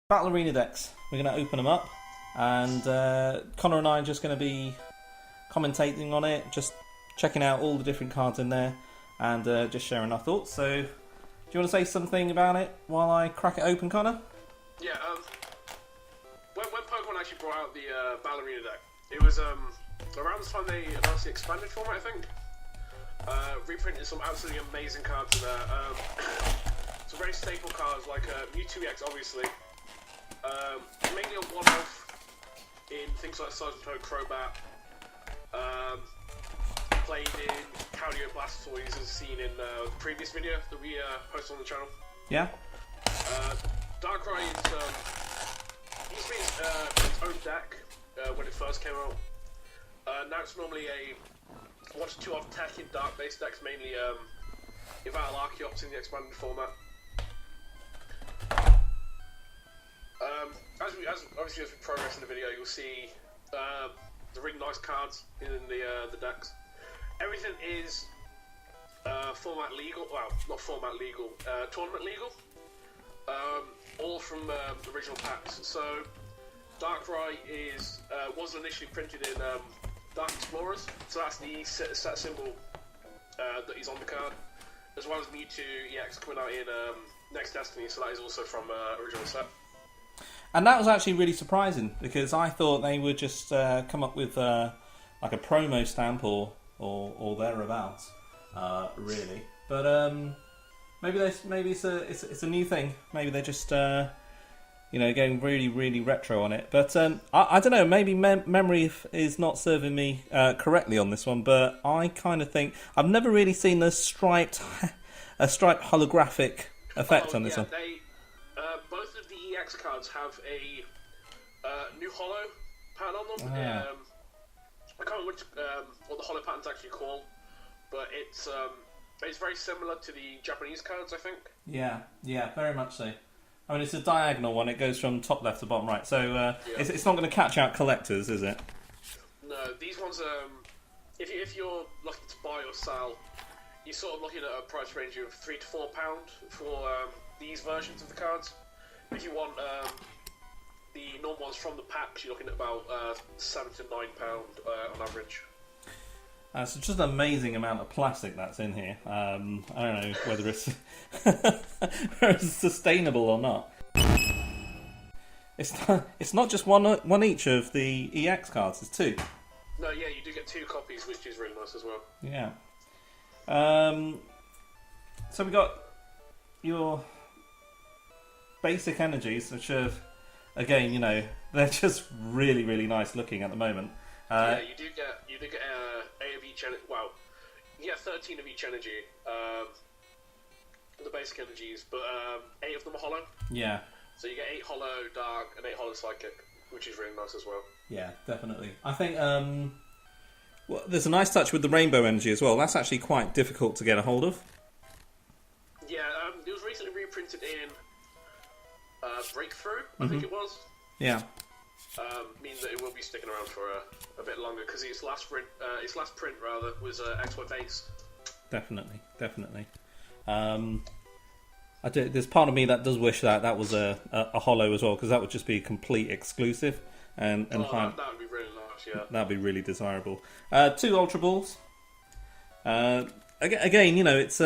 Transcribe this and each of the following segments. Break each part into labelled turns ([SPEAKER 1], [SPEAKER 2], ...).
[SPEAKER 1] Battle Arena decks. We're going to open them up, and Connor and I are just going to be commentating on it, just checking out all the different cards in there, and just sharing our thoughts. So, do you want to say something about it while I crack it open, Connor?
[SPEAKER 2] Yeah, when Pokemon actually brought out the Battle Arena deck, it was around the time they announced the expanded format, I think. Reprinted some absolutely amazing cards in there. Some very staple cards like Mewtwo-EX, obviously. Mainly a one-off in things like Sergeant Toad, Crobat. Played in Cardio Blastoise as seen in the previous video that we posted on the channel. Yeah. Darkrai used to be its own deck when it first came out. Now it's normally a 1 to 2 off tech in dark-based decks, mainly Eval Archeops in the expanded format. Obviously as we progress in the video, you'll see the really nice cards in the decks. Everything is format legal, well, not format legal, tournament legal. All from the original packs. So Darkrai was initially printed in Dark Explorers, so that's the set symbol that is on the card, as well as Mewtwo-EX coming out in Next Destiny, so that is also from original set.
[SPEAKER 1] And that was actually really surprising, because I thought they would just come up with like a promo stamp or thereabouts, really. But maybe it's a new thing. Maybe they're just going really retro on it. But I don't know. Maybe memory is not serving me correctly on this one. But I kind of think I've never really seen a striped holographic effect on this one.
[SPEAKER 2] Both of the EX cards have a new holo pattern on them. I can't remember what the holo pattern's actually called, but it's very similar to the Japanese cards, I think. Yeah,
[SPEAKER 1] very much so. I mean, it's a diagonal one. It goes from top left to bottom right, so it's not going to catch out collectors, is it?
[SPEAKER 2] No, these ones. If you're looking to buy or sell, you're sort of looking at a price range of £3 to £4 for these versions of the cards. If you want the normal ones from the packs, you're looking at about £7 to £9 on average.
[SPEAKER 1] So just an amazing amount of plastic that's in here. I don't know whether it's sustainable or not. It's not just one each of the EX cards. It's two.
[SPEAKER 2] No, yeah, you do get 2 copies, which is really nice as well.
[SPEAKER 1] Yeah. So we got your basic energies, which are, again, they're just really nice looking at the moment.
[SPEAKER 2] Yeah, you do get 8 of each energy. Well, you get 13 of each energy. The basic energies, but 8 of them are holo.
[SPEAKER 1] Yeah.
[SPEAKER 2] So you get 8 holo dark and 8 holo psychic, which is really nice as well.
[SPEAKER 1] Yeah, definitely. I think there's a nice touch with the rainbow energy as well. That's actually quite difficult to get a hold of.
[SPEAKER 2] Yeah, it was recently reprinted in Breakthrough, I think it was.
[SPEAKER 1] Yeah.
[SPEAKER 2] Means that it will be sticking around for a bit longer, because its last print was XY base.
[SPEAKER 1] Definitely. There's part of me that does wish that was a holo as well, because that would just be a complete exclusive, and
[SPEAKER 2] that would be really nice. Yeah,
[SPEAKER 1] that'd be really desirable. 2 Ultra Balls. Again, it's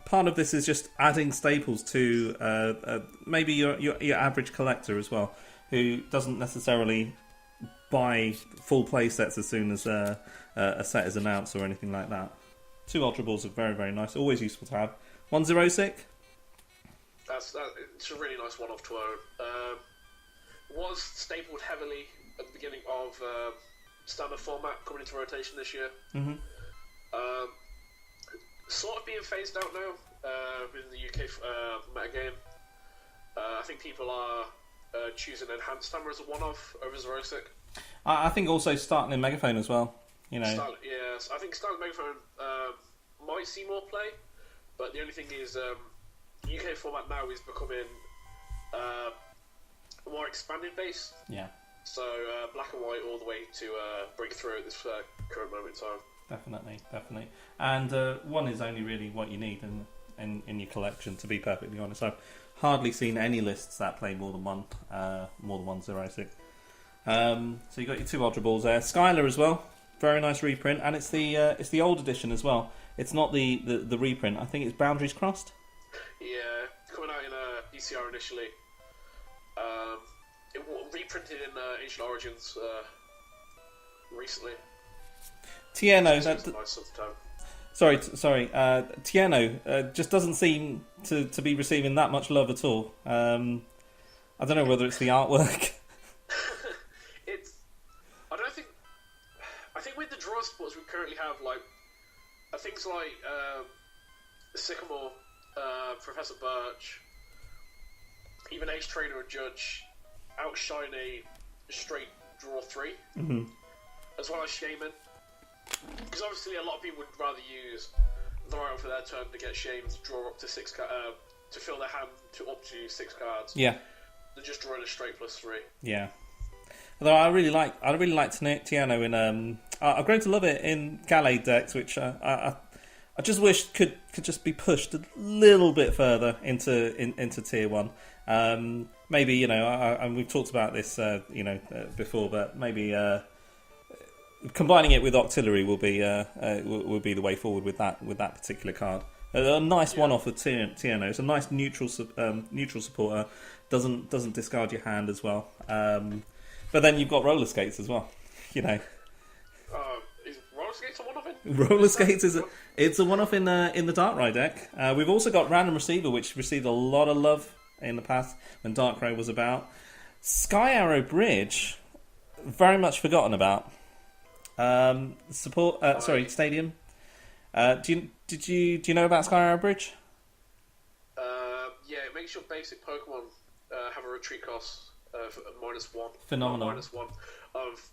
[SPEAKER 1] part of this is just adding staples to maybe your average collector as well, who doesn't necessarily buy full play sets as soon as a set is announced or anything like that. 2 Ultra Balls are very nice. Always useful to have. 1 Xerosic.
[SPEAKER 2] It's a really nice one-off to own. Was stapled heavily at the beginning of standard format coming into rotation this year. Sort of being phased out now within the UK metagame. I think people are choosing Enhanced Hammer as a one-off over Xerosic.
[SPEAKER 1] I think also starting in Megaphone as well.
[SPEAKER 2] Yes, I think starting Megaphone might see more play, but the only thing is UK format now is becoming a more expanded base.
[SPEAKER 1] Yeah.
[SPEAKER 2] So black and white all the way to Breakthrough at this current moment in time.
[SPEAKER 1] Definitely. And 1 is only really what you need in your collection, to be perfectly honest. hardly seen any lists that play more than one 06. So you got your 2 Ultra Balls there. Skylar as well, very nice reprint, and it's the old edition as well. It's not the reprint. I think it's Boundaries Crossed.
[SPEAKER 2] Yeah, coming out in BCR initially. It reprinted in Ancient Origins recently.
[SPEAKER 1] Tieno,
[SPEAKER 2] nice
[SPEAKER 1] Tieno just doesn't seem to be receiving that much love at all. I don't know whether it's the artwork.
[SPEAKER 2] I think with the draw sports we currently have, like things like Sycamore, Professor Birch, even Ace Trainer and Judge outshine a straight draw 3, as well as Shaman. Because obviously a lot of people would rather use the right for their turn to get Shaman to draw up to 6 to fill their hand to up to 6 cards.
[SPEAKER 1] Yeah.
[SPEAKER 2] Than just drawing a straight +3.
[SPEAKER 1] Yeah. Although I really like Tiano in I've grown to love it in Gallade decks, which I just wish could just be pushed a little bit further into tier 1. Maybe and we've talked about this before, but maybe combining it with Octillery will be the way forward with that particular card. A nice one-off of Tiano. It's a nice neutral supporter. Doesn't discard your hand as well. But then you've got roller skates as well.
[SPEAKER 2] Is roller skates a one-off in?
[SPEAKER 1] Roller skates it's a one-off in the Darkrai deck. We've also got Random Receiver, which received a lot of love in the past when Darkrai was about. Sky Arrow Bridge, very much forgotten about. Stadium. Do you know about Sky Arrow Bridge?
[SPEAKER 2] Yeah, it makes your basic Pokemon have a retreat cost of -1.
[SPEAKER 1] Phenomenal.
[SPEAKER 2] -1 of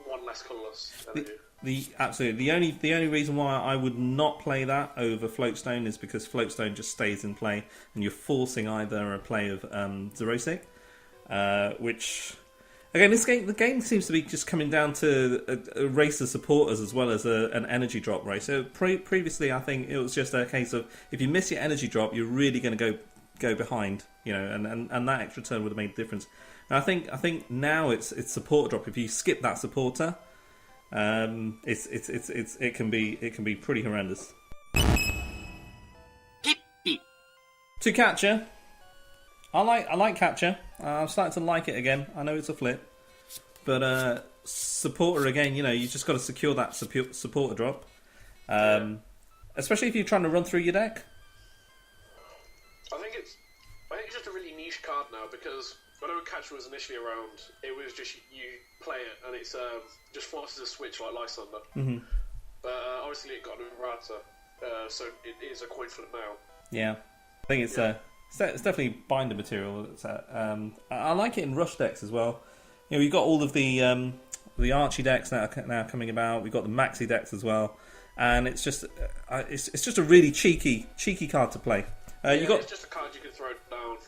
[SPEAKER 2] 1 less colorless energy.
[SPEAKER 1] The only reason why I would not play that over Floatstone is because Floatstone just stays in play and you're forcing either a play of Xerosic, which again the game seems to be just coming down to a race of supporters as well as an energy drop race. So previously I think it was just a case of if you miss your energy drop you're really going to go behind, and that extra turn would have made a difference. And I think now it's support drop. If you skip that supporter, it can be pretty horrendous. To Catcher, I like Catcher. I'm starting to like it again. I know it's a flip, but supporter again. You just got to secure that supporter drop, especially if you're trying to run through your deck.
[SPEAKER 2] I think it's just a really niche card now because whenever Catcher was initially around, it was just you play it and it's just forces a switch like Lysander.
[SPEAKER 1] Mm-hmm.
[SPEAKER 2] But obviously it got an errata, so it is a coin flip now.
[SPEAKER 1] Yeah, I think it's definitely binder material. I like it in rush decks as well. You've got all of the Archie decks that are now coming about. We've got the Maxi decks as well, and it's just a really cheeky card to play.
[SPEAKER 2] It's just a card you can throw down,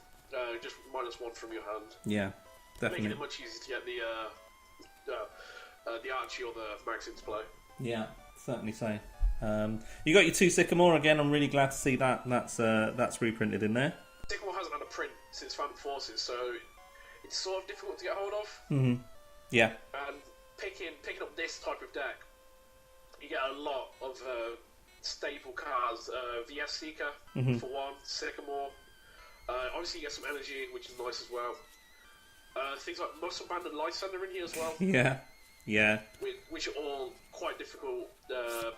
[SPEAKER 2] just -1 from your hand.
[SPEAKER 1] Yeah, definitely.
[SPEAKER 2] Making it much easier to get the Archie or the Max into play.
[SPEAKER 1] Yeah, certainly so. You got your 2 Sycamore again. I'm really glad to see that. That's reprinted in there.
[SPEAKER 2] Sycamore hasn't had a print since Phantom Forces, so it's sort of difficult to get hold of.
[SPEAKER 1] Mm-hmm. Yeah.
[SPEAKER 2] And picking up this type of deck, you get a lot of staple cards. VS Seeker for one, Sycamore. Obviously, you get some energy, which is nice as well. Things like Muscle Band and Lysander in here as well.
[SPEAKER 1] Yeah.
[SPEAKER 2] Which are all quite difficult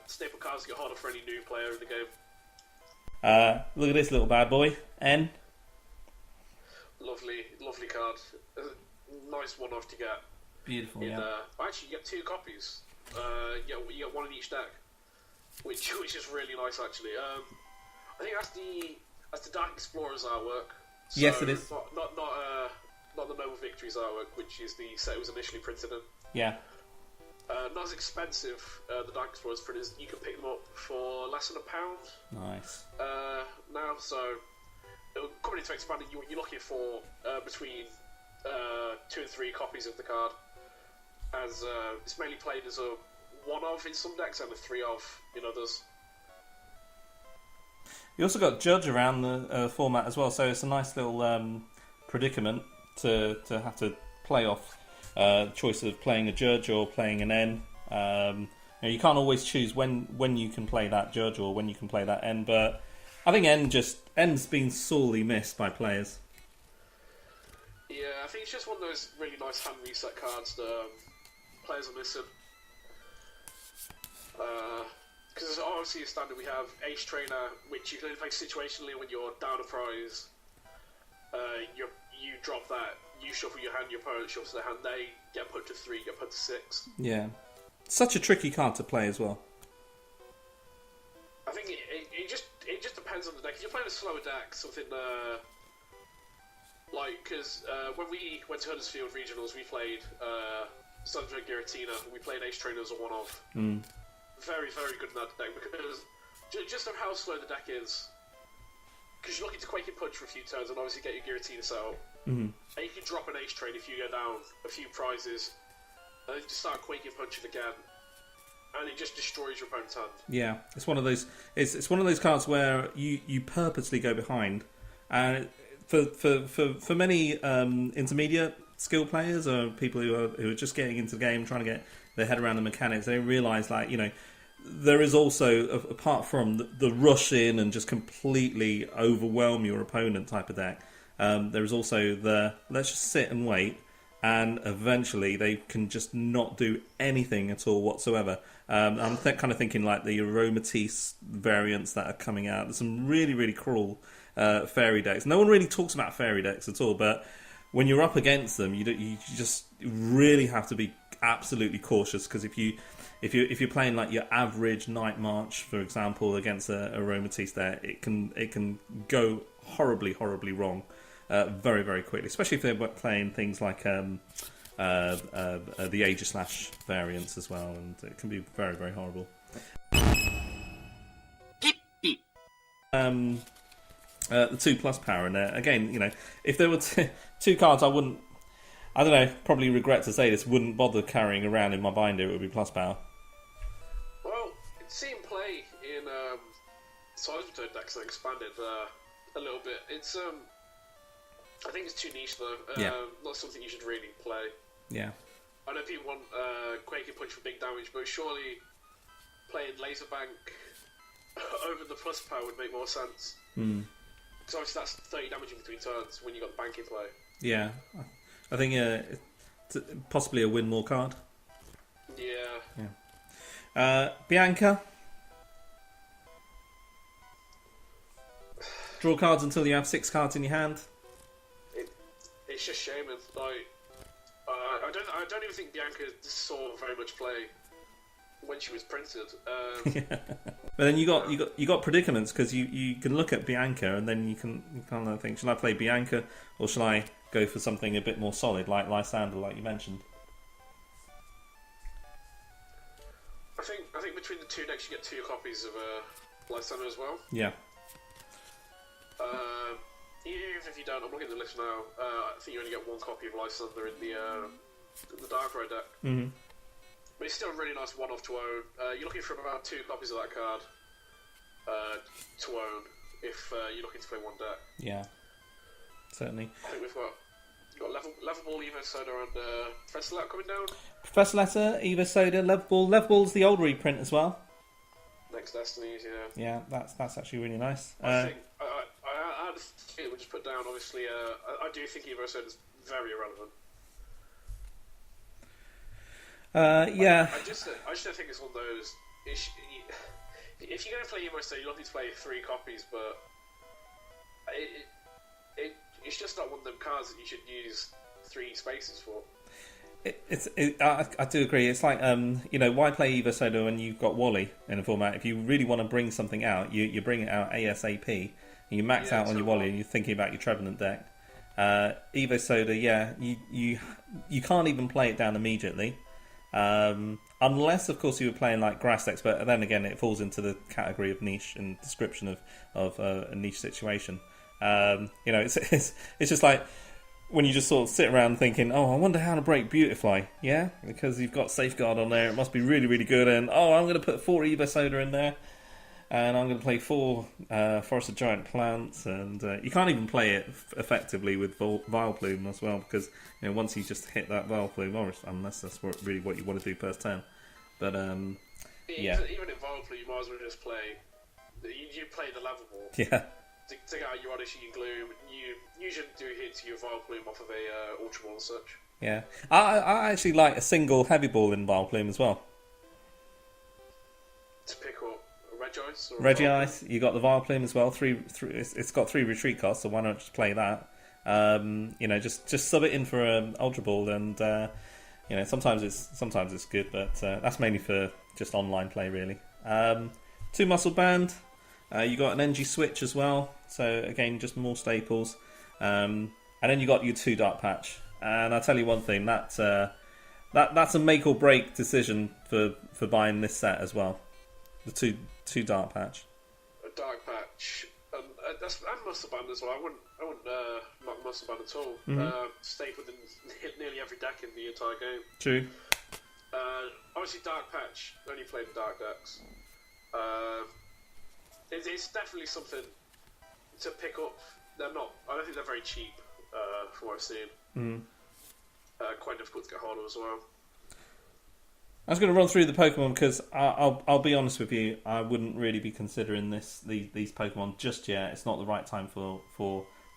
[SPEAKER 2] staple cards to get harder for any new player in the game.
[SPEAKER 1] Look at this little bad boy, N.
[SPEAKER 2] Lovely card. Nice one-off to get.
[SPEAKER 1] Beautiful,
[SPEAKER 2] Actually, you get 2 copies. You get 1 in each deck, which is really nice, actually. I think that's the Dark Explorers artwork. So
[SPEAKER 1] yes, it is.
[SPEAKER 2] Not the Noble Victories artwork, which is the set it was initially printed in.
[SPEAKER 1] Yeah.
[SPEAKER 2] Not as expensive, the Dark Explorers printers. You can pick them up for less than £1.
[SPEAKER 1] Nice.
[SPEAKER 2] Now, so coming into expanding, you're looking for between 2 and 3 copies of the card, as it's mainly played as a 1 of in some decks and a 3 of in others.
[SPEAKER 1] You also got Judge around the format as well, so it's a nice little predicament to have to play off choice of playing a Judge or playing an N. You can't always choose when you can play that Judge or when you can play that N, but I think N's been sorely missed by players.
[SPEAKER 2] Yeah, I think it's just one of those really nice hand reset cards that players are missing. Because obviously a standard we have Ace Trainer, which you can only play situationally when you're down a prize. You drop that, you shuffle your hand, your opponent shuffles their hand, they get put to 3, get put to 6.
[SPEAKER 1] Yeah. Such a tricky card to play as well.
[SPEAKER 2] I think it just depends on the deck. If you're playing a slower deck, something because when we went to Huddersfield Regionals, we played Sandra Giratina, we played Ace Trainer as a one-off. Very, very good in that deck, because just on how slow the deck is, because you're looking to Quake and Punch for a few turns and obviously get your Giratina set up, and you can drop an Ace Train if you go down a few prizes, and then just start Quake and Punching again, and it just destroys your opponent's hand.
[SPEAKER 1] Yeah, it's one of those. It's one of those cards where you purposely go behind, and for many intermediate skill players or people who are just getting into the game, trying to get their head around the mechanics, they realise there is also, apart from the rush in and just completely overwhelm your opponent type of deck, there is also the let's just sit and wait, and eventually they can just not do anything at all whatsoever. I'm kind of thinking like the Aromatisse variants that are coming out. There's some really, really cruel fairy decks. No one really talks about fairy decks at all, but when you're up against them, you just really have to be absolutely cautious, because if you're playing like your average Night March, for example, against a Aromatisse there, it can go horribly, horribly wrong very, very quickly, especially if they're playing things like the Aegislash variants as well, and it can be very, very horrible. The 2+ power in there again. If there were two cards, I don't know, probably regret to say this, wouldn't bother carrying around in my binder. It would be plus power.
[SPEAKER 2] Well, it's seen play in size return decks that expanded a little bit. It's I think it's too niche though. Not something you should really play.
[SPEAKER 1] Yeah.
[SPEAKER 2] I know people want Quake and Punch for big damage, but surely playing Laser Bank over the plus power would make more sense. Because obviously that's 30 damage in between turns when you got the bank in play.
[SPEAKER 1] Yeah. I think it's possibly a win more card.
[SPEAKER 2] Yeah.
[SPEAKER 1] Bianca. Draw cards until you have 6 cards in your hand.
[SPEAKER 2] It's just shaming. I don't even think Bianca saw very much play when she was printed.
[SPEAKER 1] But then you got predicaments, because you can look at Bianca and then you can kind of think, shall I play Bianca or shall I go for something a bit more solid like Lysander, like you mentioned?
[SPEAKER 2] I think between the two decks you get 2 copies of Lysander as well.
[SPEAKER 1] Yeah.
[SPEAKER 2] Even if you don't, I'm looking at the list now. I think you only get 1 copy of Lysander in the Darkrai deck. But it's still a really nice one-off to own. You're looking for about 2 copies of that card to own if you're looking to play one deck.
[SPEAKER 1] Yeah, certainly.
[SPEAKER 2] I think we've got Level Ball, Evosoda, and Professor Letter coming down.
[SPEAKER 1] Professor Letter, Evosoda, Level Ball. Level Ball's the old reprint as well.
[SPEAKER 2] Next Destinies, yeah.
[SPEAKER 1] Yeah, that's actually really nice.
[SPEAKER 2] I think I had a feeling we just put down. Obviously, I do think Evosoda is very irrelevant.
[SPEAKER 1] Yeah.
[SPEAKER 2] I just don't think it's one of those. If you're going to play Evosoda, you're looking to play 3 copies, but it's just not one of them cards that you should use 3 spaces for.
[SPEAKER 1] I do agree. It's like why play Evosoda when you've got Wally in a format? If you really want to bring something out, you bring it out ASAP. And you max out on your Wally, and you're thinking about your Trevenant deck. Evosoda, you can't even play it down immediately, unless of course you were playing like grass decks. But then again, it falls into the category of niche and description of a niche situation. It's just like when you just sort of sit around thinking, oh, I wonder how to break Beautifly, because you've got Safeguard on there, it must be really, really good, and I'm going to put 4 Evosoda in there. and I'm going to play 4 Forested Giant Plants, and you can't even play it effectively with Vileplume as well, because once you just hit that Vileplume, or unless that's really what you want to do first turn. But yeah.
[SPEAKER 2] Even in Vileplume, you might as well just play. You play the Level Ball.
[SPEAKER 1] Yeah.
[SPEAKER 2] To get out your Odyssey and Gloom, you shouldn't do hits your Vileplume off of a Ultra Ball and such.
[SPEAKER 1] Yeah, I actually like a single Heavy Ball in Vileplume as well.
[SPEAKER 2] To pick up Regice?
[SPEAKER 1] Regice, you got the Vileplume as well. It's got 3 retreat costs, so why not just play that? Just sub it in for an Ultra Ball, and sometimes it's good, but that's mainly for just online play, really. 2 Muscle Band. You got an NG Switch as well, so again, just more staples. And then you got your 2 Dark Patch. And I'll tell you one thing, that's a make or break decision for buying this set as well. The two Dark Patch.
[SPEAKER 2] A Dark Patch, and Muscle Band as well. I wouldn't knock Muscle Band at all.
[SPEAKER 1] Mm-hmm.
[SPEAKER 2] Stapled in nearly every deck in the entire game.
[SPEAKER 1] True.
[SPEAKER 2] Obviously, Dark Patch only played in Dark decks. It's definitely something to pick up. I don't think they're very cheap, from what I've seen.
[SPEAKER 1] Mm.
[SPEAKER 2] Quite difficult to get hold of as well.
[SPEAKER 1] I was going to run through the Pokemon because I'll be honest with you, I wouldn't really be considering these Pokemon just yet. It's not the right time for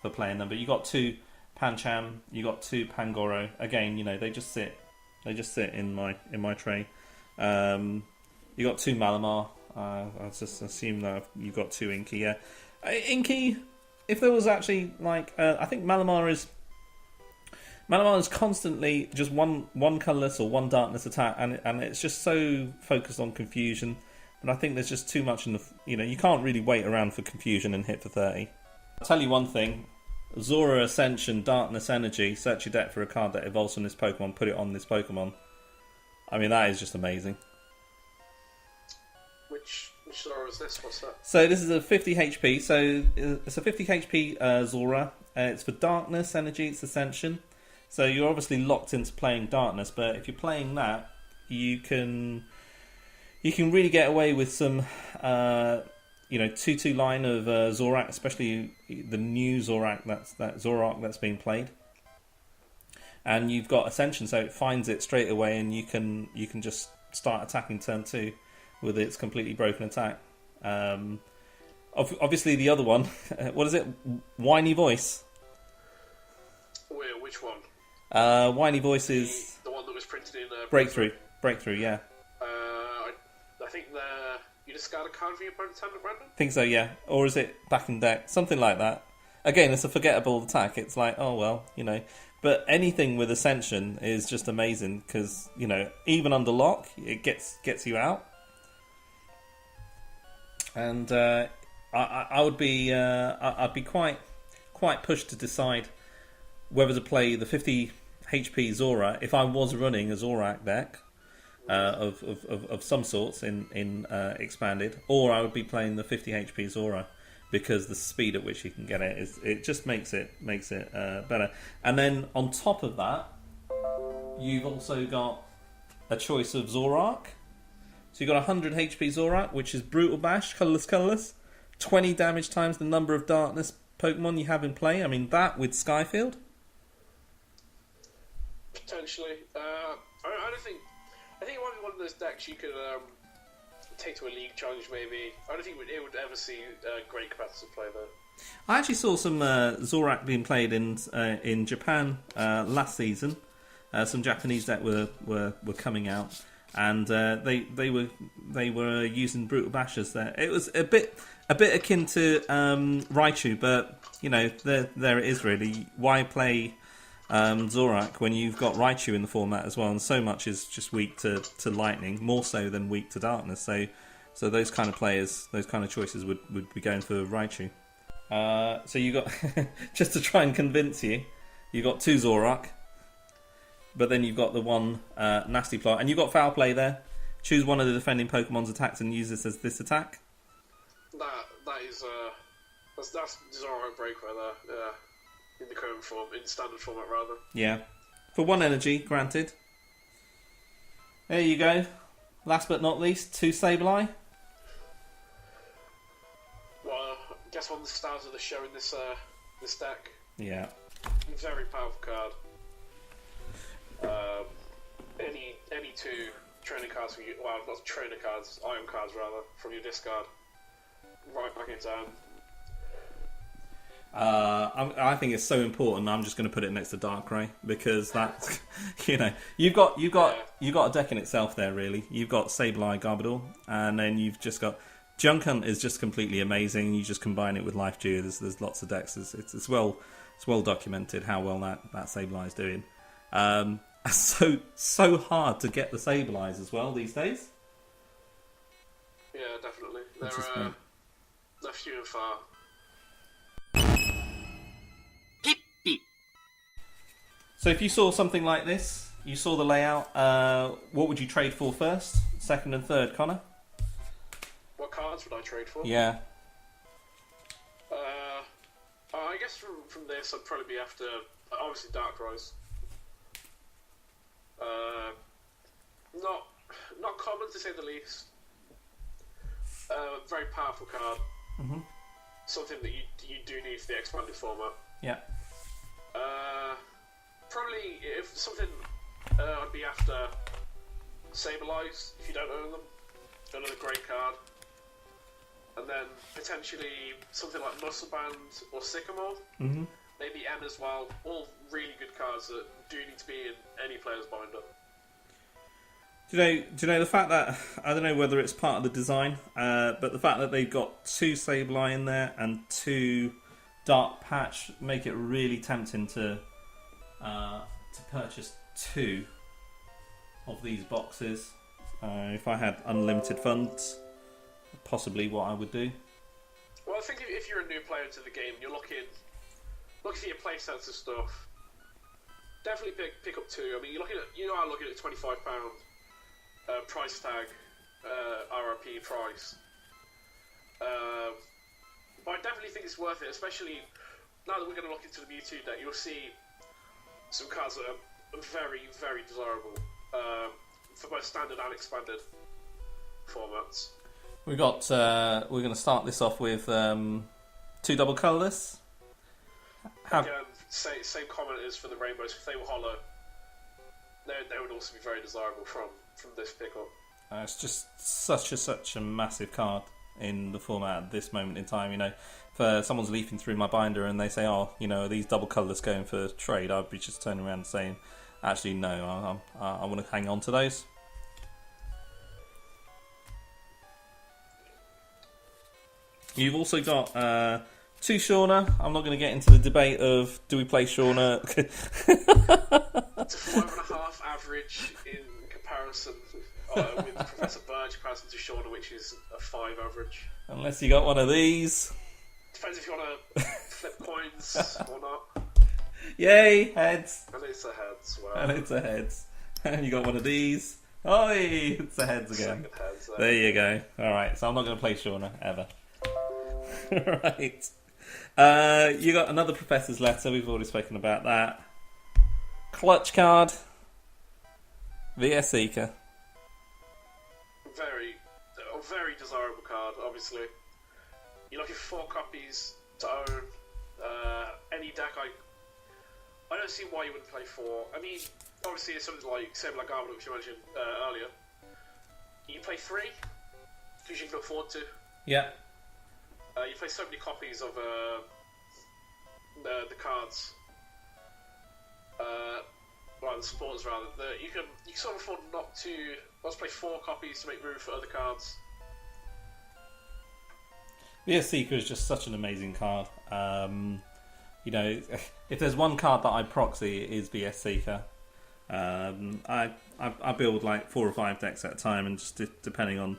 [SPEAKER 1] playing them. But you got 2 Pancham, you got 2 Pangoro. Again, they just sit in my tray. You got 2 Malamar. I just assume that you've got 2 Inky. Yeah, Inky. If there was actually I think Malamar is constantly just one colourless or 1 darkness attack, and it's just so focused on confusion. And I think there's just too much in the you can't really wait around for confusion and hit for 30. I'll tell you one thing: Zora Ascension Darkness Energy. Search your deck for a card that evolves from this Pokemon. Put it on this Pokemon. I mean, that is just amazing.
[SPEAKER 2] Which Zora is this? What's that?
[SPEAKER 1] So this is a 50 HP. So it's a 50 HP Zora. It's for Darkness Energy. It's Ascension. So you're obviously locked into playing Darkness. But if you're playing that, you can really get away with some 2/2 line of Zorak, especially the new Zorak that's being played. And you've got Ascension, so it finds it straight away, and you can just start attacking turn 2 with its completely broken attack. Obviously, the other one, what is it? Whiny Voice.
[SPEAKER 2] Which one?
[SPEAKER 1] Whiny Voice is
[SPEAKER 2] the one that was printed in
[SPEAKER 1] Breakthrough. Breakthrough, yeah.
[SPEAKER 2] I think you discard a card for your opponent's hand, Brandon?
[SPEAKER 1] I think so, yeah. Or is it back in deck? Something like that. Again, it's a forgettable attack. It's like, oh well, But anything with Ascension is just amazing because even under lock, it gets you out. And I would be I'd be quite pushed to decide whether to play the 50 HP Zora if I was running a Zorak deck of some sorts in expanded, or I would be playing the 50 HP Zora because the speed at which you can get it just makes it better. And then on top of that, you've also got a choice of Zorak. So you've got 100 HP Zorak, which is Brutal Bash, colourless, 20 damage times the number of Darkness Pokemon you have in play. I mean, that with Skyfield?
[SPEAKER 2] Potentially. I think it might be one of those decks you could take to a league challenge, maybe. I don't think it would ever see great competitive play, though.
[SPEAKER 1] I actually saw some Zorak being played in Japan last season. Some Japanese decks were coming out. And they were using Brutal Bashers there. It was a bit akin to Raichu, but there it is really. Why play Zorak when you've got Raichu in the format as well? And so much is just weak to Lightning, more so than weak to Darkness. So those kind of players, those kind of choices would be going for Raichu. So you got just to try and convince you, you got 2 Zorak. But then you've got the one Nasty Plot. And you've got Foul Play there. Choose one of the defending Pokemon's attacks and use this as this attack.
[SPEAKER 2] That's Zora Break right there. Yeah. In the current form, in standard format rather.
[SPEAKER 1] Yeah. For 1 energy, granted. There you go. Last but not least, 2 Sableye.
[SPEAKER 2] guess one of the stars of the show in this this deck.
[SPEAKER 1] Yeah.
[SPEAKER 2] Very powerful card. Any two trainer cards from you, well, not trainer cards, item cards rather, from your discard, right back into hand.
[SPEAKER 1] I think it's so important. I'm just going to put it next to Darkrai because that, you know, you've got a deck in itself there. Really, you've got Sableye, Garbodor, and then you've just got Junk Hunt is just completely amazing. You just combine it with Life Dew. There's lots of decks. It's well documented how well that Sableye is doing. So hard to get the Sableyes as well these days.
[SPEAKER 2] Yeah, definitely. They're few and far.
[SPEAKER 1] So if you saw something like this, you saw the layout, what would you trade for first? Second and third, Connor?
[SPEAKER 2] What cards would I trade for?
[SPEAKER 1] Yeah.
[SPEAKER 2] I guess from this I'd probably be after, obviously, Darkrai's. Not common to say the least. Very powerful card.
[SPEAKER 1] Mm-hmm.
[SPEAKER 2] Something that you do need for the expanded format.
[SPEAKER 1] Yeah.
[SPEAKER 2] Probably if something I'd be after Sableyes if you don't own them. Another great card. And then potentially something like Muscle Band or Sycamore.
[SPEAKER 1] Mm-hmm.
[SPEAKER 2] Maybe N as well. All really good cards that do need to be in any player's binder.
[SPEAKER 1] Do you know the fact that, I don't know whether it's part of the design, but the fact that they've got 2 Sableye in there and 2 Dark Patch make it really tempting to purchase 2 of these boxes. If I had unlimited funds, possibly what I would do.
[SPEAKER 2] Well, I think if you're a new player to the game, you're looking at your playsets and stuff. Definitely pick up 2. I mean, you are looking at £25 price tag, RRP price. But I definitely think it's worth it, especially now that we're going to look into the Mewtwo deck. You'll see some cards that are very, very desirable for both standard and expanded formats.
[SPEAKER 1] We're going to start this off with 2 double colourless.
[SPEAKER 2] Again, same comment as for the rainbows. If they were hollow, they would also be very desirable from this pickup.
[SPEAKER 1] It's just such a massive card in the format at this moment in time. You know, if someone's leafing through my binder and they say, "Oh, you know, are these double colourless going for trade?" I'd be just turning around and saying, "Actually, no. I want to hang on to those." You've also got 2 Shauna. I'm not going to get into the debate of do we play Shauna.
[SPEAKER 2] It's a 5.5 average in comparison with Professor Bird comparison to Shauna, which is a 5 average.
[SPEAKER 1] Unless you got one of these.
[SPEAKER 2] Depends if you want to flip coins or not.
[SPEAKER 1] Yay, heads.
[SPEAKER 2] And it's a heads. Wow.
[SPEAKER 1] And it's a heads. And you got one of these. Oh, it's a heads again.
[SPEAKER 2] Second heads,
[SPEAKER 1] there you go. Alright, so I'm not going to play Shauna, ever. Right. You got another Professor's Letter. We've already spoken about that. Clutch card. VS Seeker.
[SPEAKER 2] Very desirable card, obviously. You're looking for 4 copies to own. Any deck, I don't see why you wouldn't play 4. I mean, obviously it's something like Sableye Garbodor, which you mentioned earlier. You play 3, because you can afford to.
[SPEAKER 1] Yeah.
[SPEAKER 2] You play so many copies of the cards. Well, the supporters rather. You can sort of afford not to. Let's play 4 copies to make room for other cards.
[SPEAKER 1] VS Seeker is just such an amazing card. You know, if there's one card that I proxy, it is VS Seeker. I build like 4 or 5 decks at a time, and just depending on,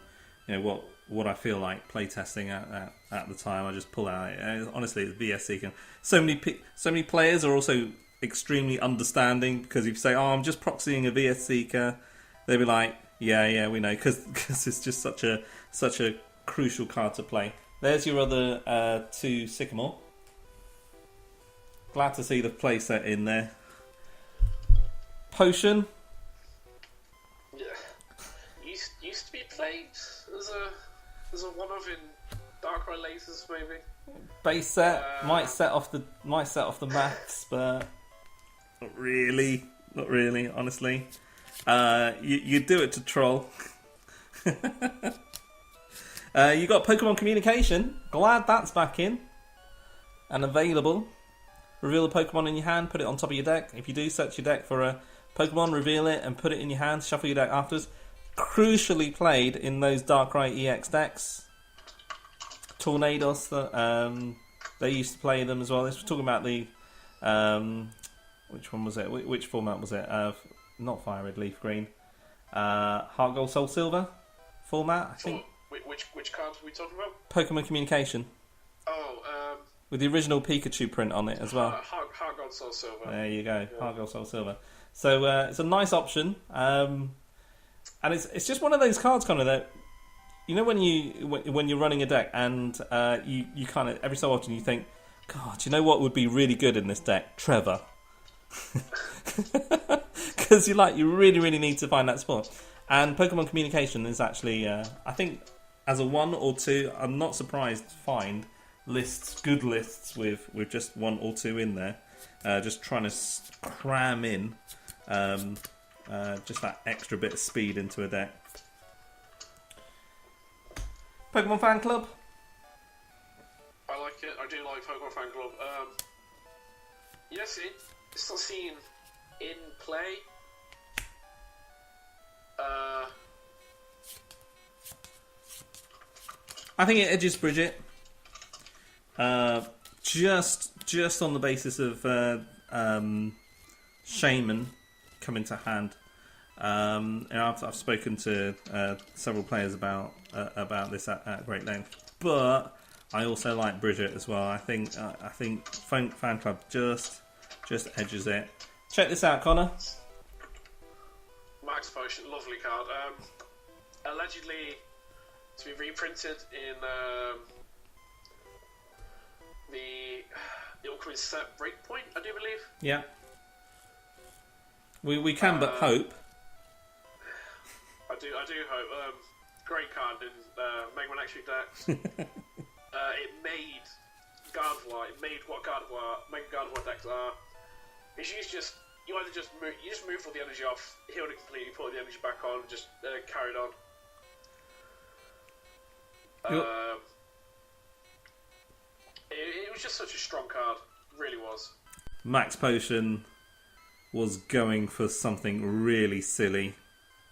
[SPEAKER 1] you know, what I feel like playtesting at the time, I just pull out. Honestly, it's VS Seeker. So many players are also extremely understanding, because if you say, "Oh, I'm just proxying a VS Seeker," they'll be like, "Yeah, we know," because it's just such a crucial card to play. There's your other 2 Sycamore. Glad to see the playset in there. Potion.
[SPEAKER 2] Yeah, used to be played as a one-of in Darkrai latest, maybe.
[SPEAKER 1] Base set might set off the maths, but not really, honestly. You do it to troll. You got Pokemon Communication. Glad that's back in and available. Reveal a Pokemon in your hand, put it on top of your deck. If you do, search your deck for a Pokemon, reveal it and put it in your hand. Shuffle your deck afterwards. Crucially played in those Darkrai EX decks. Tornadoes, they used to play them as well. This was talking about the which one was it? Which format was it? Not Fire Red, Leaf Green. Heart Gold, Soul Silver format, I think.
[SPEAKER 2] Which cards are we talking about?
[SPEAKER 1] Pokemon Communication.
[SPEAKER 2] Oh,
[SPEAKER 1] with the original Pikachu print on it as well.
[SPEAKER 2] Heart Gold, Soul Silver.
[SPEAKER 1] There you go, yeah. Heart Gold, Soul Silver. So it's a nice option, and it's just one of those cards, kind of that. You know when you're running a deck and you kind of every so often you think, God, you know what would be really good in this deck? Trevor. Because you really need to find that spot. And Pokemon Communication is actually, I think, as a 1 or 2, I'm not surprised to find good lists with just 1 or 2 in there. Just trying to cram in just that extra bit of speed into a deck. Pokemon Fan Club?
[SPEAKER 2] I like it. I do like Pokemon Fan Club. Yes, it's still seen in play.
[SPEAKER 1] I think it edges Bridget. Just on the basis of Shaman coming to hand. And I've spoken to several players about this at great length, but I also like Bridget as well. I think Fan Club just edges it. Check this out, Connor.
[SPEAKER 2] Max Potion, lovely card. Allegedly to be reprinted in the upcoming set Breakpoint, I do believe.
[SPEAKER 1] Yeah. We can but hope.
[SPEAKER 2] I do hope. Great card in Mega Man X decks. It made Gardevoir. It made what Mega Gardevoir decks are. It's you just move all the energy off, healed it completely, put the energy back on, just carried on. It was just such a strong card, it really was.
[SPEAKER 1] Max Potion was going for something really silly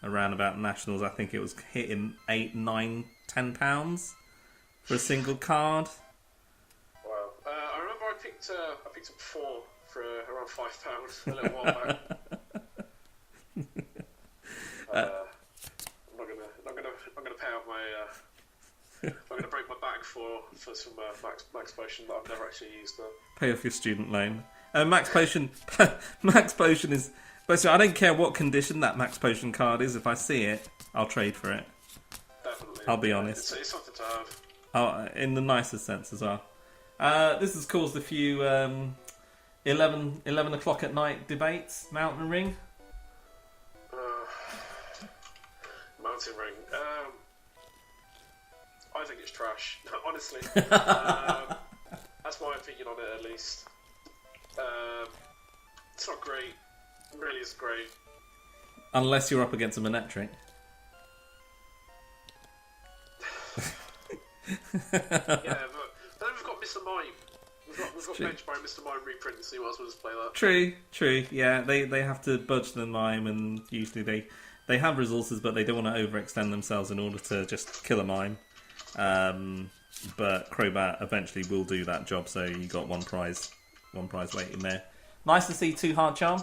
[SPEAKER 1] around about Nationals. I think it was hitting £8, £9, £10 for a single card.
[SPEAKER 2] Wow. I remember I picked up 4 for around £5 a little while back. I'm gonna pay out my. I'm gonna break my back for some Max Potion that I've never actually used.
[SPEAKER 1] Pay off your student loan. Max Potion is. Basically, I don't care what condition that Max Potion card is. If I see it, I'll trade for it.
[SPEAKER 2] Definitely.
[SPEAKER 1] I'll be honest.
[SPEAKER 2] It's something to have.
[SPEAKER 1] Oh, in the nicest sense as well. This has caused a few 11 o'clock at night debates. Mountain Ring.
[SPEAKER 2] Mountain Ring. I think it's trash. Honestly, that's my opinion on it. At least, it's not great. It really isn't great.
[SPEAKER 1] Unless you're up against a Manectric.
[SPEAKER 2] Yeah, but then we've got Mr. Mime. We've got Bench by Mr. Mime reprint, so you might as well just play that.
[SPEAKER 1] True. Yeah, they have to budge the Mime, and usually they have resources, but they don't want to overextend themselves in order to just kill a Mime. But Crobat eventually will do that job, so you got one prize waiting there. Nice to see 2 Hard Charm.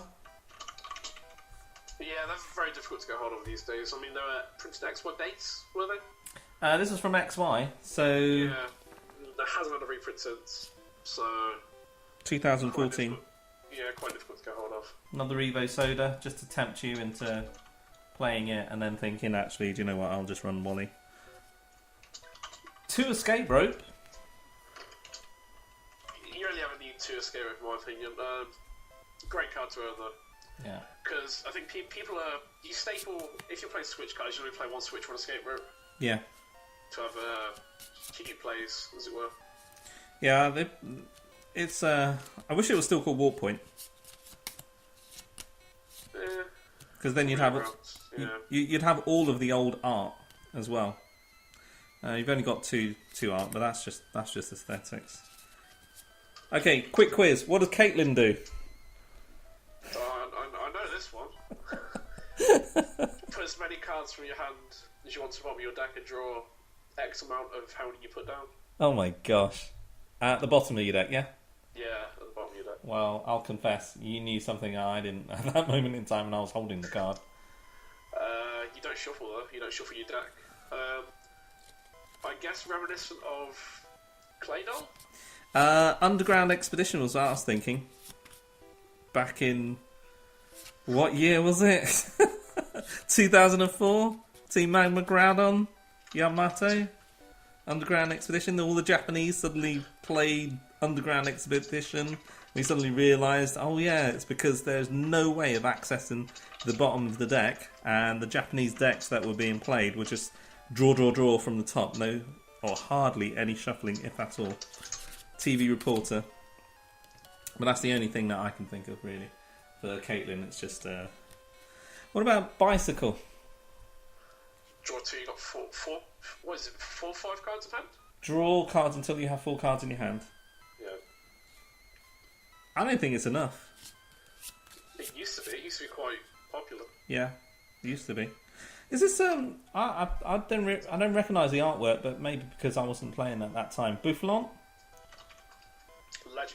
[SPEAKER 2] Yeah, they're very difficult to get hold of these days. I mean, they were printed X1 dates, were they?
[SPEAKER 1] This is from XY, so...
[SPEAKER 2] Yeah, there hasn't had a reprint since, so...
[SPEAKER 1] 2014.
[SPEAKER 2] Quite difficult to get hold of.
[SPEAKER 1] Another Evosoda, just to tempt you into playing it and then thinking, actually, do you know what, I'll just run Wally. 2 Escape Rope.
[SPEAKER 2] You really haven't need 2 Escape Rope, in my opinion. Great card to earn, though.
[SPEAKER 1] Yeah.
[SPEAKER 2] Because I think people are... You staple... If you're playing Switch cards, you only play 1 Switch, 1 Escape Rope.
[SPEAKER 1] Yeah.
[SPEAKER 2] To have key plays, as it were.
[SPEAKER 1] Yeah, it's. I wish it was still called Warp Point. Because then you'd have you'd have all of the old art as well. You've only got two art, but that's just aesthetics. Okay, quick quiz. What does Caitlin do?
[SPEAKER 2] I know this one. Put as many cards from your hand as you want to the bottom of your deck and draw X amount of how many you put down.
[SPEAKER 1] Oh my gosh. At the bottom of your deck, yeah?
[SPEAKER 2] Yeah, at the bottom of your deck.
[SPEAKER 1] Well, I'll confess, you knew something I didn't at that moment in time when I was holding the card.
[SPEAKER 2] You don't shuffle though, you don't shuffle your deck. I guess reminiscent of Claydol?
[SPEAKER 1] Underground Expedition was what I was thinking. Back in... what year was it? 2004? Team Magma Groudon? Yamato? Underground Expedition? All the Japanese suddenly played Underground Expedition. We suddenly realised, oh yeah, it's because there's no way of accessing the bottom of the deck, and the Japanese decks that were being played were just draw from the top. No, or hardly any shuffling, if at all. TV reporter. But that's the only thing that I can think of, really. For Caitlin, it's just... What about Bicycle?
[SPEAKER 2] Draw 2, you got four, what is it, 4 or 5 cards in hand?
[SPEAKER 1] Draw cards until you have 4 cards in your hand.
[SPEAKER 2] Yeah.
[SPEAKER 1] I don't think it's enough.
[SPEAKER 2] It used to be quite popular.
[SPEAKER 1] Yeah, it used to be. Is this I don't recognise the artwork, but maybe because I wasn't playing at that time. Bouffalant?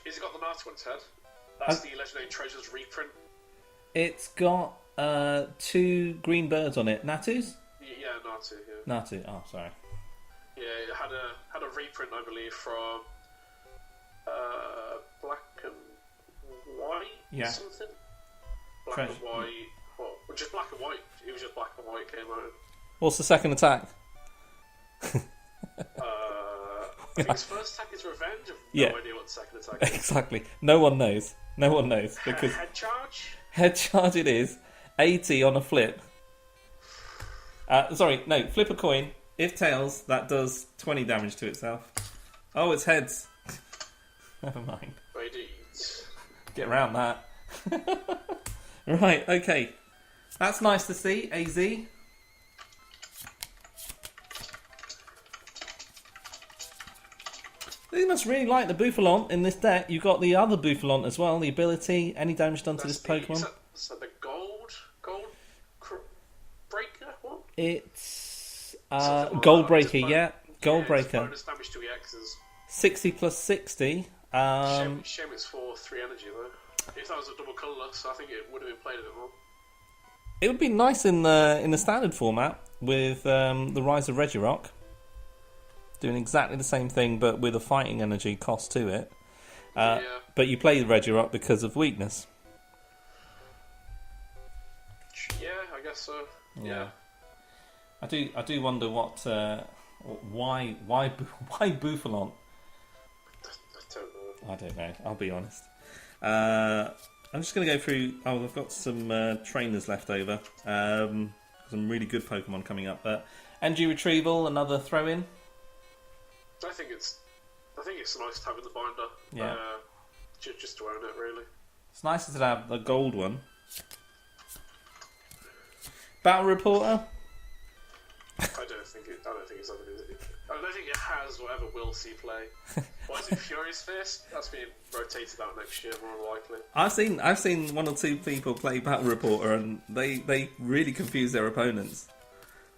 [SPEAKER 2] Has it got the Naruto on its head? That's the Legendary Treasures reprint.
[SPEAKER 1] It's got 2 green birds on it. Natus?
[SPEAKER 2] Yeah, Naruto. Yeah.
[SPEAKER 1] Natu. Oh, sorry.
[SPEAKER 2] Yeah, it had a reprint, I believe, from Black and White.
[SPEAKER 1] Yeah.
[SPEAKER 2] Something. Black and White. Well, just Black and White. It was just Black and White came out.
[SPEAKER 1] What's the second attack?
[SPEAKER 2] I think his first attack is Revenge. I've no idea what the second attack is.
[SPEAKER 1] Exactly. No one knows. No one knows. Because
[SPEAKER 2] Head charge?
[SPEAKER 1] Head charge it is. 80 on a flip. Sorry, no. Flip a coin. If tails, that does 20 damage to itself. Oh, it's heads. Never mind. Get around that. Right, okay. That's nice to see, AZ. You must really like the Bouffalant in this deck. You've got the other Bouffalant as well, the ability, any damage done to this Pokemon.
[SPEAKER 2] Is that the gold breaker one?
[SPEAKER 1] It's Gold Breaker, yeah. Gold Breaker.
[SPEAKER 2] Bonus damage to EXs.
[SPEAKER 1] 60 plus 60.
[SPEAKER 2] Shame it's for 3 energy though. If that was a double colourless, I think it would have been played a bit more.
[SPEAKER 1] It would be nice in the standard format with the Rise of Regirock. Doing exactly the same thing, but with a fighting energy cost to it. But you play the Regirock because of weakness.
[SPEAKER 2] Yeah, I guess so.
[SPEAKER 1] Yeah. I do wonder what why Bouffalant. I don't know. I'll be honest. I'm just going to go through. Oh, I've got some trainers left over. Some really good Pokemon coming up. But Energy Retrieval, another throw-in.
[SPEAKER 2] I think it's nice to have in the binder.
[SPEAKER 1] Yeah.
[SPEAKER 2] Just to own it, really.
[SPEAKER 1] It's nicer to have the gold one. Battle Reporter.
[SPEAKER 2] I don't think it's ever going to. I don't think it has or ever will see play. What is it, Furious Fist? That's being rotated out next year, more than likely.
[SPEAKER 1] I've seen 1 or 2 people play Battle Reporter, and they really confuse their opponents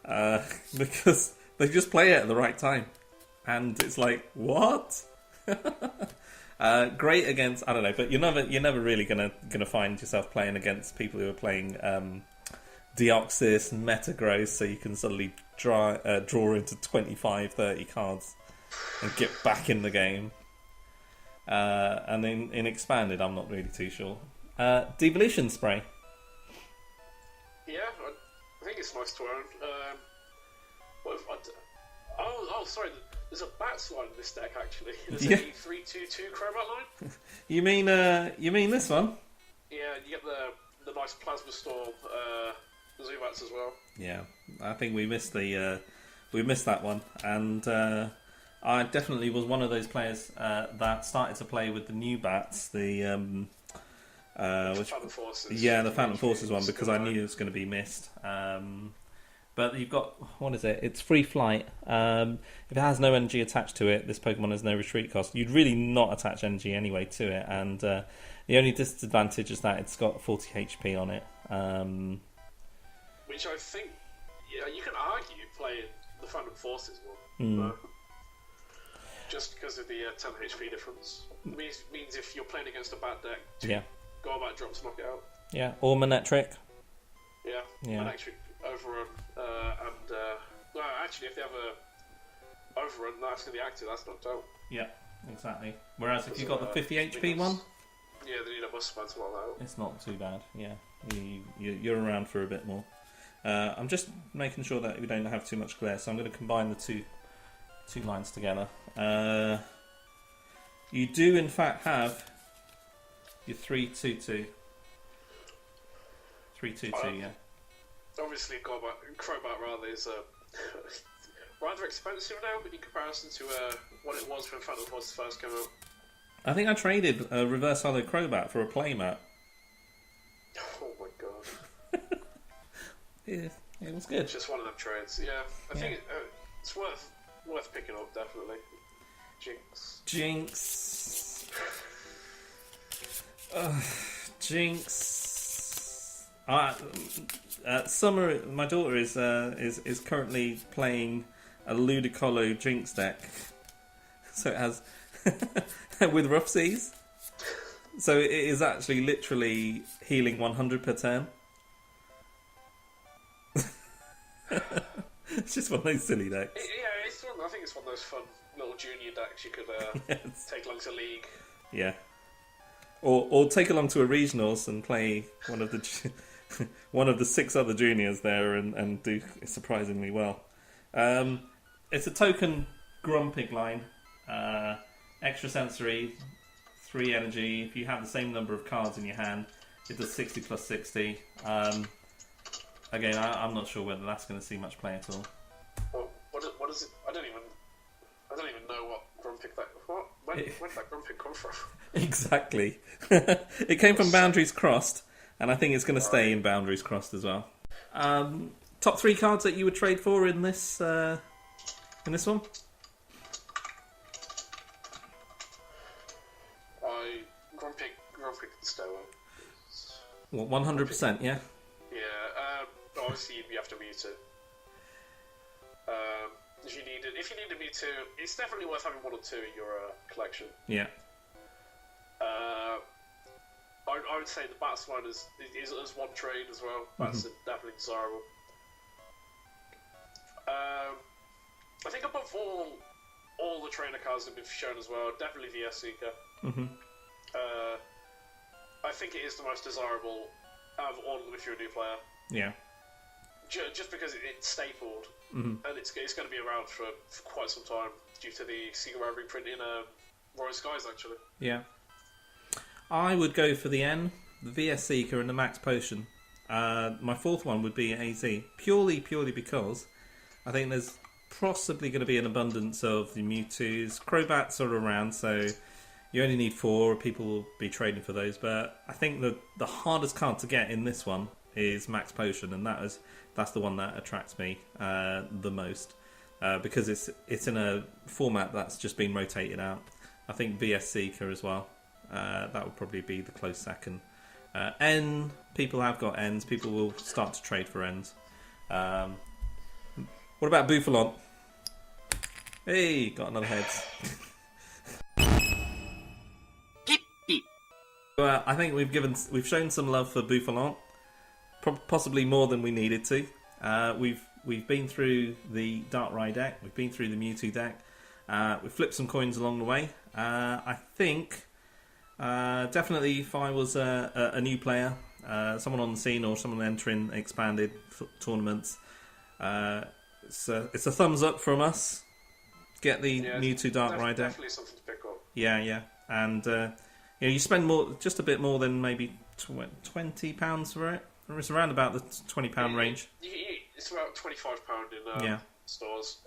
[SPEAKER 1] because they just play it at the right time. And it's like, what? Great against, I don't know, but you're never really gonna find yourself playing against people who are playing Deoxys and Metagross, so you can suddenly draw into 25, 30 cards and get back in the game. And in Expanded, I'm not really too sure. Devolution Spray.
[SPEAKER 2] Yeah, I think it's nice to own. Sorry. There's a Bats line in this deck, actually. There's a 3-2-2 Crobat line. You mean
[SPEAKER 1] this one?
[SPEAKER 2] Yeah, you get the nice Plasma Storm Zubats as well.
[SPEAKER 1] Yeah, I think we missed that one, and I definitely was one of those players that started to play with the new bats, the
[SPEAKER 2] Phantom Forces.
[SPEAKER 1] Yeah, the Phantom Forces one, because I knew it was going to be missed. But you've got, what is it? It's free flight. If it has no energy attached to it, this Pokemon has no retreat cost. You'd really not attach energy anyway to it, and the only disadvantage is that it's got 40 HP on it.
[SPEAKER 2] Which I think, yeah, you can argue playing the Phantom Forces one, but just because of the 10 HP difference. It means if you're playing against a bad deck, Golbat drops knock it out.
[SPEAKER 1] Yeah, or Manectric.
[SPEAKER 2] Yeah. Manectric overrun, and well, actually, if they have a overrun, that's going to be active. That's knocked out.
[SPEAKER 1] Yeah, exactly. Whereas if you've got the 50 HP one,
[SPEAKER 2] yeah, they need a bus span to lock that out.
[SPEAKER 1] It's not too bad. Yeah, you're around for a bit more. I'm just making sure that we don't have too much glare, so I'm going to combine the two lines together. You do, in fact, have your 3-2-2. 3-2-2, yeah.
[SPEAKER 2] Obviously, Crobat rather is rather expensive now in comparison to what it was when Phantom Forces first came out.
[SPEAKER 1] I think I traded a Reverse Hollow Crobat for a playmat.
[SPEAKER 2] Oh my god.
[SPEAKER 1] Yeah, it was good.
[SPEAKER 2] It's just one of them trades. Yeah, I think it's worth picking up, definitely. Jynx.
[SPEAKER 1] Jinx. Summer, my daughter is currently playing a Ludicolo Jinx deck, so it has with Rough Seas. So it is actually literally healing 100 per turn. It's just one of those silly decks.
[SPEAKER 2] I think it's one of those fun little junior decks you could take along to League.
[SPEAKER 1] Yeah. Or take along to a regionals and play one of the one of the 6 other juniors there and do surprisingly well. It's a token Grumpig line, extra sensory, 3 energy. If you have the same number of cards in your hand, it does 60 plus 60. Again, I'm not sure whether that's going to see much play at all.
[SPEAKER 2] Well, what is it? I don't even know what Grumpig that. Where did that Grumpig come from?
[SPEAKER 1] Exactly. It came from Boundaries Crossed, and I think it's going to stay in Boundaries Crossed as well. Top 3 cards that you would trade for in this one?
[SPEAKER 2] Grumpig can stay away.
[SPEAKER 1] What, 100%? Yeah.
[SPEAKER 2] Yeah. Obviously, you have to Mewtwo. If you need a Mewtwo, it's definitely worth having 1 or 2 in your collection.
[SPEAKER 1] Yeah.
[SPEAKER 2] I would say the Bats line is one trade as well. Bats are definitely desirable. I think above all the trainer cards that have been shown as well, definitely VS Seeker. I think it is the most desirable out of all of them if you're a new player.
[SPEAKER 1] Yeah.
[SPEAKER 2] Just because it's stapled, and it's going to be around for quite some time due to the Seeker reprint in Royal Skies, actually.
[SPEAKER 1] Yeah. I would go for the N, the VS Seeker, and the Max Potion. My 4th one would be AZ, purely because I think there's possibly going to be an abundance of the Mewtwo's. Crobats are around, so you only need 4. People will be trading for those, but I think the hardest card to get in this one is Max Potion, and that's the one that attracts me the most, because it's in a format that's just been rotated out. I think VS Seeker as well. That would probably be the close second. N, people have got Ns. People will start to trade for Ns. What about Bouffalant? Hey, got another heads. I think we've shown some love for Bouffalant, possibly more than we needed to. We've been through the Darkrai deck. We've been through the Mewtwo deck. We've flipped some coins along the way. I think. Definitely, if I was a new player, someone on the scene or someone entering expanded tournaments, it's a thumbs up from us. Get the Mewtwo Darkrai deck.
[SPEAKER 2] Definitely something to pick up.
[SPEAKER 1] Yeah, and you spend just a bit more than maybe £20 for it. It's around about the £20 range.
[SPEAKER 2] It's about £25 in stores.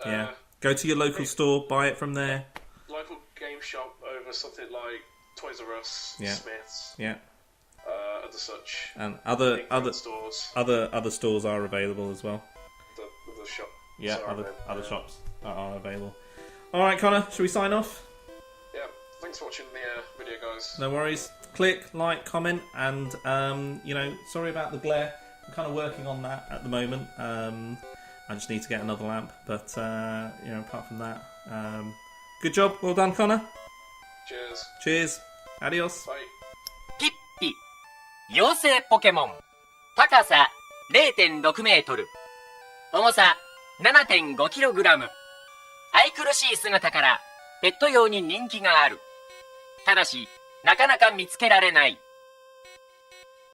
[SPEAKER 1] Go to your local store, buy it from there.
[SPEAKER 2] Local game shop over something like Toys R Us, Smiths, and such.
[SPEAKER 1] And other stores are available as well.
[SPEAKER 2] The shop.
[SPEAKER 1] Yeah, other shops are available. All right, Connor, should we sign off?
[SPEAKER 2] Yeah. Thanks for watching the video, guys.
[SPEAKER 1] No worries. Click, like, comment, and sorry about the glare. I'm kind of working on that at the moment. I just need to get another lamp, but apart from that, good job. Well done, Connor.
[SPEAKER 2] Cheers.
[SPEAKER 1] Cheers. Adios.
[SPEAKER 2] Bye.
[SPEAKER 3] ピッピ妖精ポケモン高さ 0.6 メートル重さ 7.5 キログラム愛くるしい姿からペット用に人気があるただしなかなか見つけられない